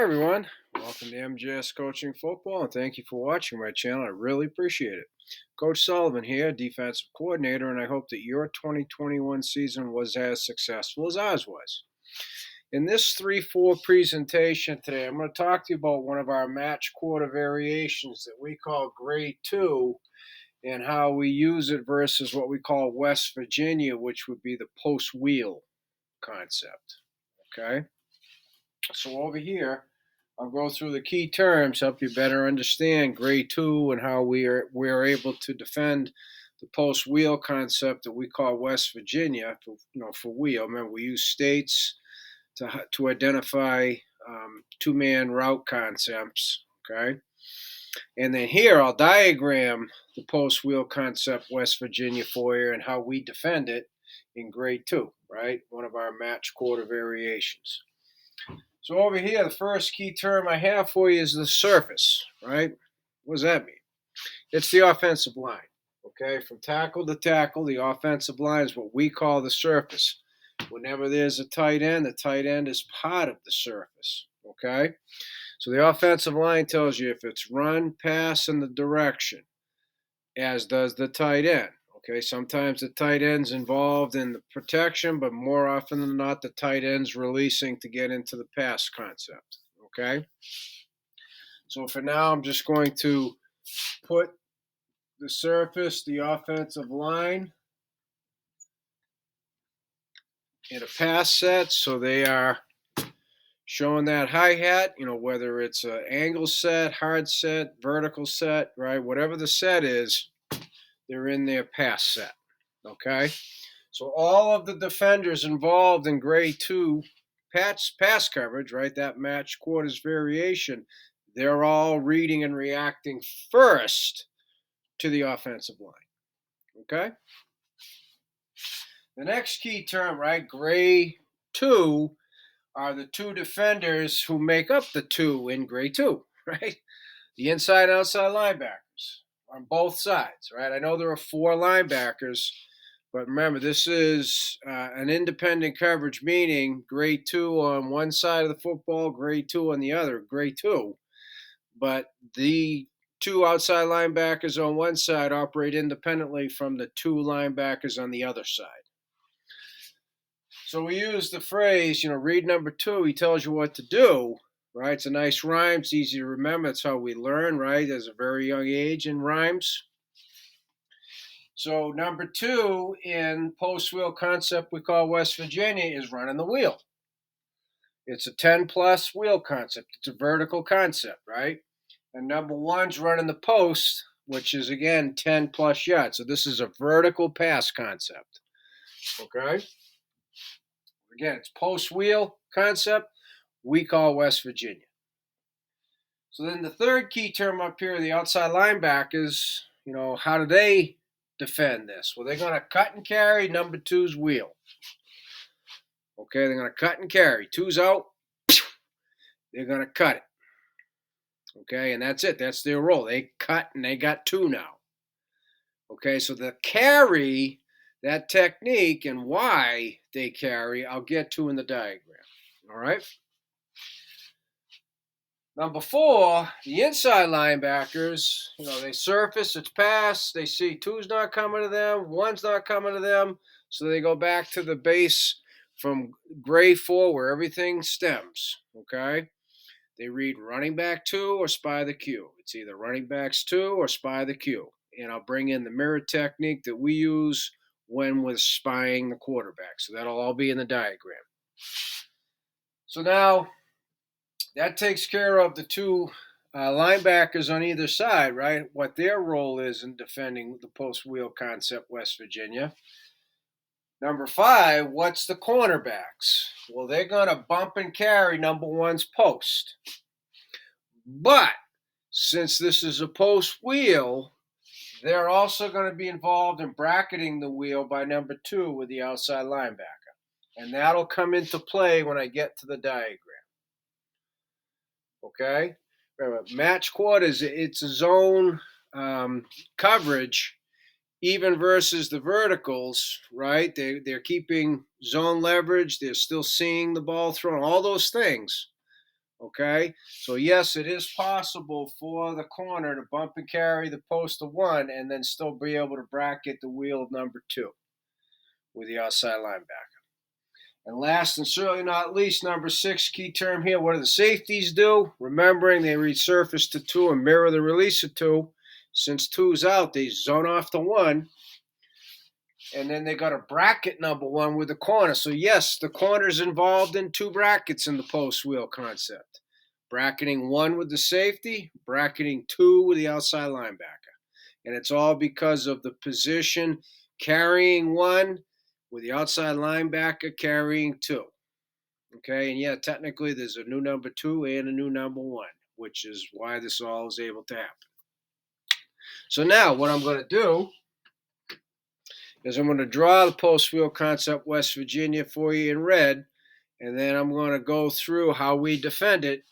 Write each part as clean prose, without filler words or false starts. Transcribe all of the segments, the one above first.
everyone. Welcome to MJS Coaching Football, and thank you for watching my channel. I really appreciate it. Coach Sullivan here, defensive coordinator, and I hope that your 2021 season was as successful as ours was. In this 3-4 presentation today, I'm going to talk to you about one of our match quarter variations that we call Grade 2 and how we use it versus what we call West Virginia, which would be the PostWheel concept. Okay? So over here, I'll go through the key terms, help you better understand Grade 2 and how we're able to defend the post-wheel concept that we call West Virginia for wheel. Remember, we use states to identify two-man route concepts. Okay, and then here I'll diagram the post-wheel concept West Virginia for you and how we defend it in Grade 2. Right, one of our match quarter variations. So over here, the first key term I have for you is the surface, right? What does that mean? It's the offensive line, okay? From tackle to tackle, the offensive line is what we call the surface. Whenever there's a tight end, the tight end is part of the surface, okay? So the offensive line tells you if it's run, pass, and the direction, as does the tight end. Okay, sometimes the tight end's involved in the protection, but more often than not, the tight end's releasing to get into the pass concept. Okay, so for now, I'm just going to put the surface, the offensive line, in a pass set, so they are showing that hi-hat, whether it's an angle set, hard set, vertical set, right? Whatever the set is, they're in their pass set. Okay, so all of the defenders involved in Grade 2 pass coverage, right, that match quarters variation, they're all reading and reacting first to the offensive line. Okay? The next key term, right, Grade 2, are the two defenders who make up the two in Grade 2, right? The inside and outside linebackers on both sides, right? I know there are 4 linebackers, but remember, this is an independent coverage, meaning Grade 2 on one side of the football, Grade 2 on the other, Grade 2. But the 2 outside linebackers on one side operate independently from the 2 linebackers on the other side. So we use the phrase, read number 2, he tells you what to do, right? It's a nice rhyme. It's easy to remember. It's how we learn, right, as a very young age in rhymes. So number 2 in post-wheel concept we call West Virginia is running the wheel. It's a 10-plus wheel concept. It's a vertical concept, right? And number 1's running the post, which is, again, 10-plus yards. So this is a vertical pass concept, okay? Again, it's post-wheel concept we call West Virginia. So then the third key term up here, the outside linebackers, how do they defend this? Well, they're going to cut and carry number 2's wheel. Okay, they're going to cut and carry. 2's out. They're going to cut it. Okay, and that's it. That's their role. They cut and they got 2 now. Okay, so the carry, that technique and why they carry, I'll get to in the diagram. All right? Number 4, the inside linebackers, they surface, it's pass, they see 2's not coming to them, 1's not coming to them, so they go back to the base from Grade 4 where everything stems, okay? They read running back 2 or spy the Q. It's either running backs 2 or spy the Q. And I'll bring in the mirror technique that we use when we're spying the quarterback. So that'll all be in the diagram. So now that takes care of the 2 linebackers on either side, right? What their role is in defending the post-wheel concept, West Virginia. Number 5, what's the cornerbacks? Well, they're going to bump and carry number 1's post. But since this is a post wheel, they're also going to be involved in bracketing the wheel by number 2 with the outside linebacker. And that'll come into play when I get to the diagram. Okay? Remember, match quarters, it's a zone coverage, even versus the verticals, right? They're keeping zone leverage. They're still seeing the ball thrown, all those things. Okay, so yes, it is possible for the corner to bump and carry the post of one and then still be able to bracket the wheel of number two with the outside linebacker. And last and certainly not least, number six, key term here. What do the safeties do? Remembering they resurface to two and mirror the release of two. Since two's out, they zone off the one. And then they got a bracket number one with the corner. So yes, the corner's involved in two brackets in the PostWheel concept. Bracketing one with the safety, bracketing two with the outside linebacker. And it's all because of the position carrying one with the outside linebacker carrying two. Okay, and yeah, technically there's a new number two and a new number one, which is why this all is able to happen. So now what I'm going to do is I'm going to draw the PostWheel Concept West Virginia for you in red, and then I'm going to go through how we defend it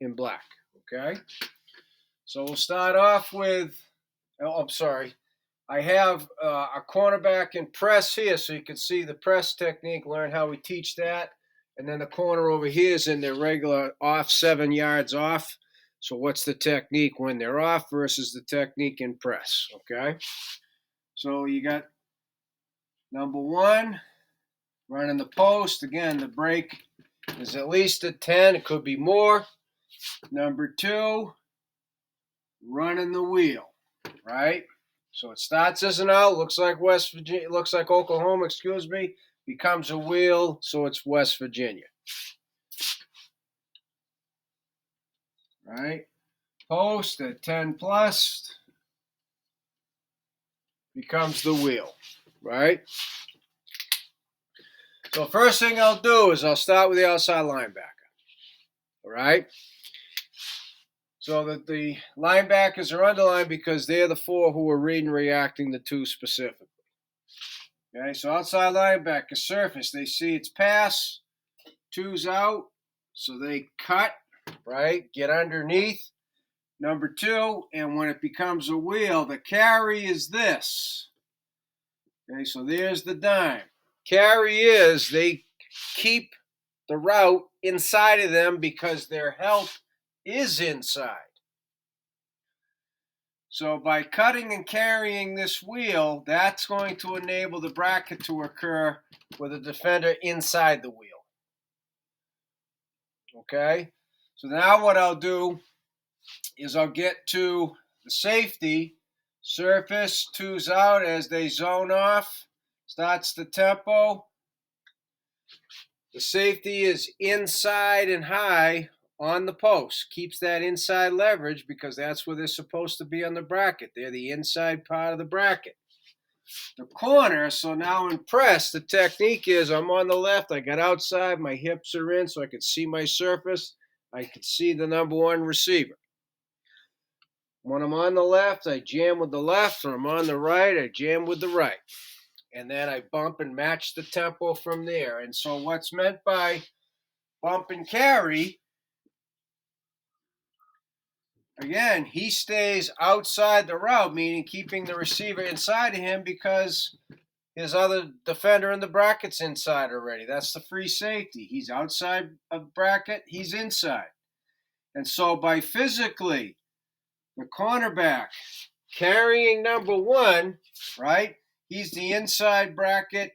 in black. Okay? So we'll start off with, I'm sorry, I have a cornerback in press here, so you can see the press technique, learn how we teach that. And then the corner over here is in their regular off, 7 yards off. So what's the technique when they're off versus the technique in press, okay? So you got number one, running the post. Again, the break is at least a 10. It could be more. Number two, running the wheel, right? So it starts as an out, looks like West Virginia, looks like Oklahoma, excuse me, becomes a wheel, so it's West Virginia. Right? Post at 10 plus becomes the wheel, right? So first thing I'll do is I'll start with the outside linebacker, all right? So that the linebackers are underlined because they're the four who are reading and reacting to two specifically. Okay, so outside linebacker surface, they see it's pass, two's out, so they cut, right? Get underneath. Number two, and when it becomes a wheel, the carry is this. Okay, so there's the dime. Carry is they keep the route inside of them because their help is inside. So by cutting and carrying this wheel, that's going to enable the bracket to occur with a defender inside the wheel. Okay? So now what I'll do is I'll get to the safety. Surface, two's out as they zone off. Starts the tempo. The safety is inside and high on the post. Keeps that inside leverage because that's where they're supposed to be on the bracket. They're the inside part of the bracket. The corner, so now in press, the technique is I'm on the left. I got outside. My hips are in so I can see my surface. I can see the number one receiver. When I'm on the left, I jam with the left. When I'm on the right, I jam with the right. And then I bump and match the tempo from there. And so what's meant by bump and carry, again, he stays outside the route, meaning keeping the receiver inside of him because his other defender in the bracket's inside already. That's the free safety. He's outside of bracket, he's inside. And so by physically, the cornerback carrying number one, right? He's the inside bracket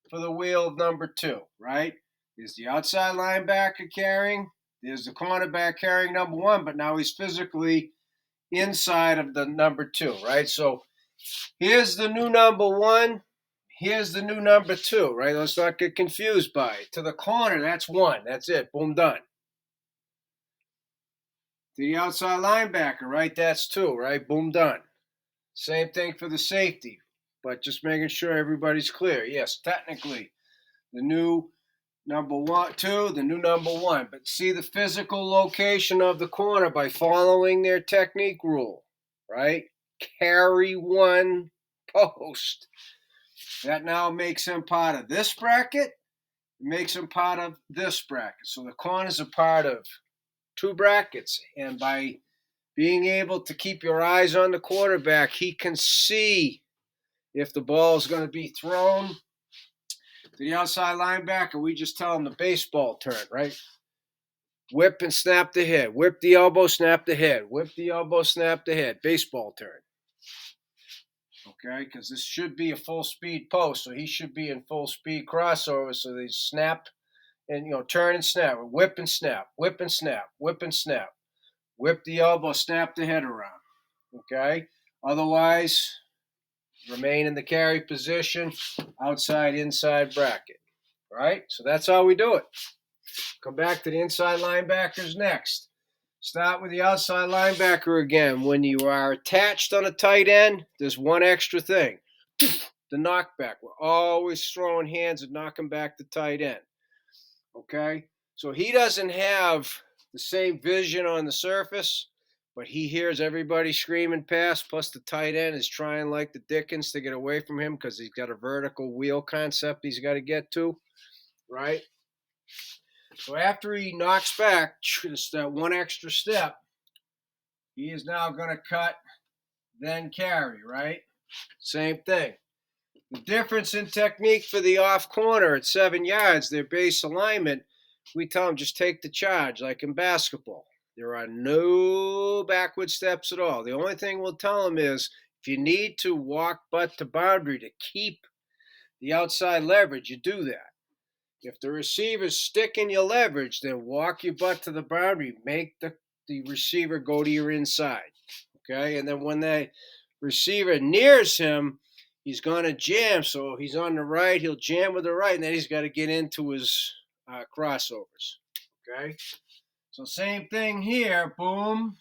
for the wheel of number two, right? There's the outside linebacker carrying. There's the cornerback carrying number one, but now he's physically inside of the number two, right? So here's the new number one. Here's the new number two, right? Let's not get confused by it. To the corner, that's one. That's it. Boom, done. To the outside linebacker, right? That's two, right? Boom, done. Same thing for the safety, but just making sure everybody's clear. Yes, technically, the new number one, two, the new number one. But see the physical location of the corner by following their technique rule, right? Carry one post. That now makes him part of this bracket. It makes him part of this bracket. So the corners are part of two brackets. And by being able to keep your eyes on the quarterback, he can see if the ball is going to be thrown To the outside linebacker, we just tell him the baseball turn, right? Whip and snap the head. Whip the elbow, snap the head. Whip the elbow, snap the head. Baseball turn. Okay, because this should be a full speed post, so he should be in full speed crossover. So they snap and turn and snap, whip and snap, whip and snap, whip and snap, whip the elbow, snap the head around. Okay, otherwise remain in the carry position, outside inside bracket. Right, so that's how we do it. Come back to the inside linebackers next. Start with the outside linebacker again. When you are attached on a tight end, there's one extra thing. The knockback. We're always throwing hands and knocking back the tight end. Okay? So he doesn't have the same vision on the surface, but he hears everybody screaming pass, plus the tight end is trying like the dickens to get away from him because he's got a vertical wheel concept he's got to get to. Right? So after he knocks back just that one extra step, he is now going to cut, then carry, right? Same thing. The difference in technique for the off corner at 7 yards, their base alignment, we tell them just take the charge like in basketball. There are no backward steps at all. The only thing we'll tell them is if you need to walk butt to boundary to keep the outside leverage, you do that. If the receiver's sticking your leverage, then walk your butt to the boundary. Make the receiver go to your inside. Okay? And then when the receiver nears him, he's going to jam. So if he's on the right, he'll jam with the right, and then he's got to get into his crossovers. Okay? So same thing here. Boom.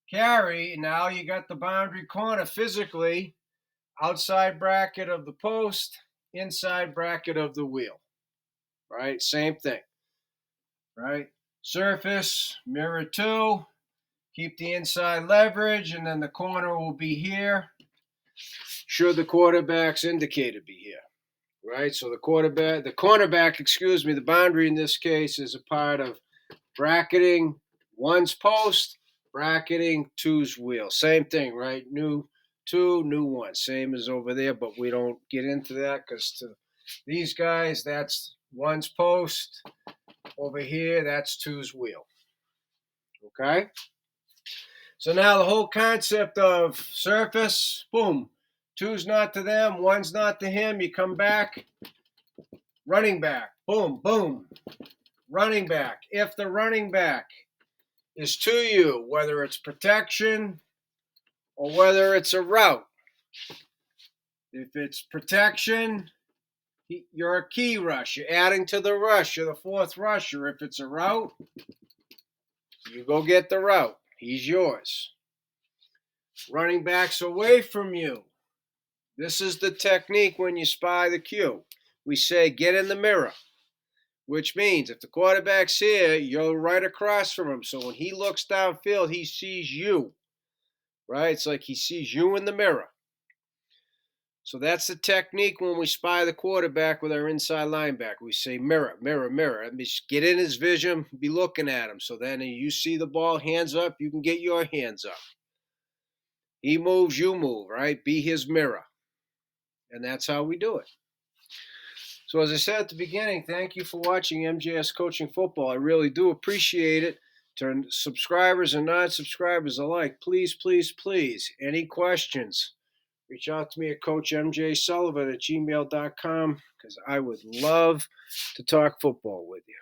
Carry. Now you got the boundary corner physically. Outside bracket of the post. Inside bracket of the wheel. Right? Same thing. Right? Surface, mirror 2. Keep the inside leverage, and then the corner will be here. Should the quarterback's indicator be here. Right? So the cornerback, the boundary in this case is a part of bracketing 1's post, bracketing 2's wheel. Same thing, right? New 2, new 1. Same as over there, but we don't get into that because to these guys, that's 1's post. Over here, that's 2's wheel. Okay? So now the whole concept of surface, boom. 2's not to them, 1's not to him. You come back, running back, boom, boom. Running back. If the running back is to you, whether it's protection or whether it's a route, if it's protection, you're a key rush. You're adding to the rush. You're the 4th rusher. If it's a route, you go get the route. He's yours. Running backs away from you. This is the technique when you spy the cue. We say get in the mirror, which means if the quarterback's here, you're right across from him. So when he looks downfield, he sees you. Right? It's like he sees you in the mirror. So that's the technique when we spy the quarterback with our inside linebacker. We say mirror, mirror, mirror. That means get in his vision, be looking at him. So then you see the ball, hands up, you can get your hands up. He moves, you move, right? Be his mirror. And that's how we do it. So as I said at the beginning, thank you for watching MJS Coaching Football. I really do appreciate it. To subscribers and non-subscribers alike, please, please, please, any questions, reach out to me at CoachMJSullivan@gmail.com because I would love to talk football with you.